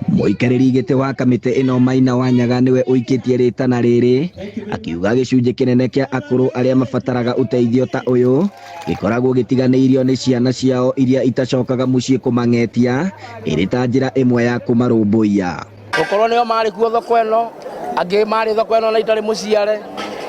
Muikarĩri gĩtĩ wa kamĩtĩ ĩno Maina Wanyaga nĩwe ũikĩtie rĩtana rĩrĩ, akiuga gĩcunjĩ kĩnene kĩa akũrũ arĩa mabataraga ũteithio ta ũyũ gĩkoragwo gĩtiganĩirio nĩ ciana ciao iria itacokaga mũciĩ kũmang'etia ĩrĩ ta njĩra ĩmwe ya kũmarũmbũiya. Gũkorwo nĩo marĩ kuo thoko ĩno, angĩ marĩ thoko ĩno na itarĩ mũciare,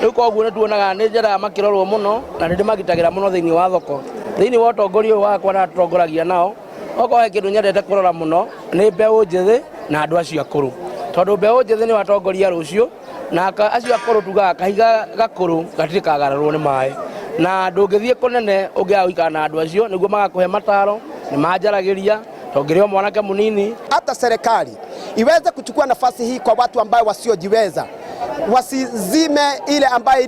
rĩu koguo nĩ tuonaga nĩ njĩra makĩrorwo mũno na nĩ ndĩmagitagĩra mũno thĩinĩ wa thoko. Thĩinĩ wa ũtongoria ũyũ wakwa na tũtongoragia nao, okorwo he kĩndũ nyendete kũrora mũno nĩ mbeũ njĩthĩ na andũ acio akũrũ, tondũ mbeũ njĩthĩ nĩ watongoria rũciũ na acio akũrũ tugaga kahiga gakũrũ gatirĩ kagararwo nĩ maĩ, na ndũngĩthiĩ kũnene ũngĩaga gũikara na andũ acio nĩguo magakũhe mataro, nĩ manjaragĩria tongĩrĩo mwanake munini. Hata serikali iweze kuchukua nafasi hii kwa watu ambao wasiojiweza, wasizime ile ambayo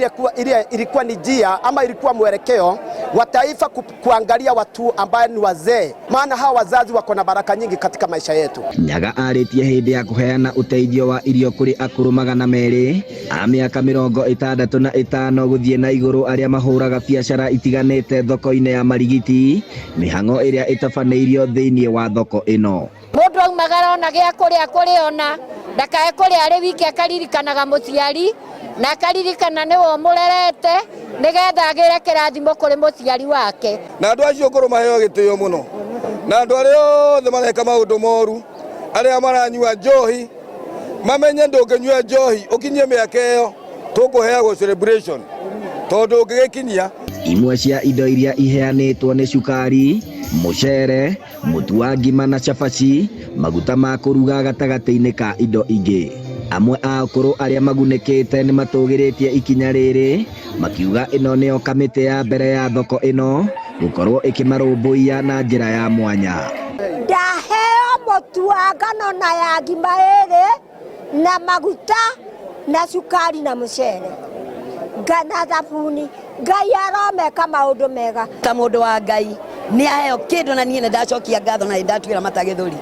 ilikuwa ni njia ama ilikuwa mwelekeo wa taifa kuangalia watu ambao ni wazee, maana hawa wazazi wako na baraka nyingi katika maisha yetu. Nyaga arĩtie hĩndĩ ya kũheana ũteithio wa irio kũrĩ akũrũ 200 a mĩaka 65 gũthiĩ na igũrũ arĩa mahũraga biacara itiganĩte thoko-inĩ ya Marigiti, mĩhang'o ĩrĩa ĩtabanĩirio thĩinĩ wa thoko ĩno. Mũndũ aumagara ona gĩa kũrĩa ona ndakae kũrĩa arĩ wiki akaririkanaga mũciari na akaririkana nĩwe ũmũrerete nĩgetha agĩre kĩrathimo kũrĩ mũciari wake. Na andũ acio ngũrũ maheo gĩtĩo mũno, na andũ arĩa othe mareka maũndũ moru, arĩa maranyua njohi mamenye ndũngĩnyua njohi ũkinyie mĩaka ĩyo tũkũheagwo celebration tondũ ũngĩgĩkinyia. Imwe cia indo iria iheanĩtwo nĩ cukari, mũcere, mũtu wa ngima na cabaci, maguta ma kũruga gatagatĩ-inĩ ka indo ingĩ. Amwe a akũrũ arĩa magunĩkĩte nĩ matũgĩrĩtie ikinya rĩrĩ, makiuga ĩno nĩyo kamĩtĩ ya mbere ya thoko ĩno gũkorwo ĩkĩmarũmbũiya na njĩra ya mwanya. Ndaheo mũtu wa ngano na ya ngima ĩrĩ na maguta na cukari na mũcere ngana thabuni. Ngai aromeka maũndũ mega ta mũndũ wa Ngai nĩ aheo kĩndũ na niĩ nĩ ndacokia ngatho na ndatuĩra mata gĩthũri.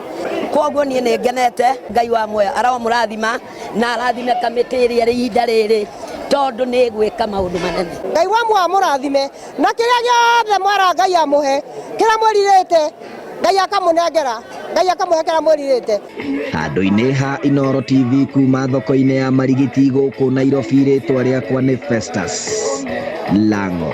Koguo niĩ nĩ ngenete, Ngai wa muoyo aramũrathima na arathime kamĩtĩ ĩrĩa ĩrĩ ihinda rĩrĩ tondũ nĩ gwĩka maũndũ manene. Ngai wa muoyo amũrathime na kĩrĩa gĩothe mwara Ngai amũhe, kĩrĩa mwĩrirĩte Ngai akamũnengera, Ngai akamũhekera mwĩrirĩte. Handũ-inĩ ha Inooro TV kuma thoko-inĩ ya Marigiti gũkũ Nairobi, rĩtwa rĩakwa nĩ Festus Lango.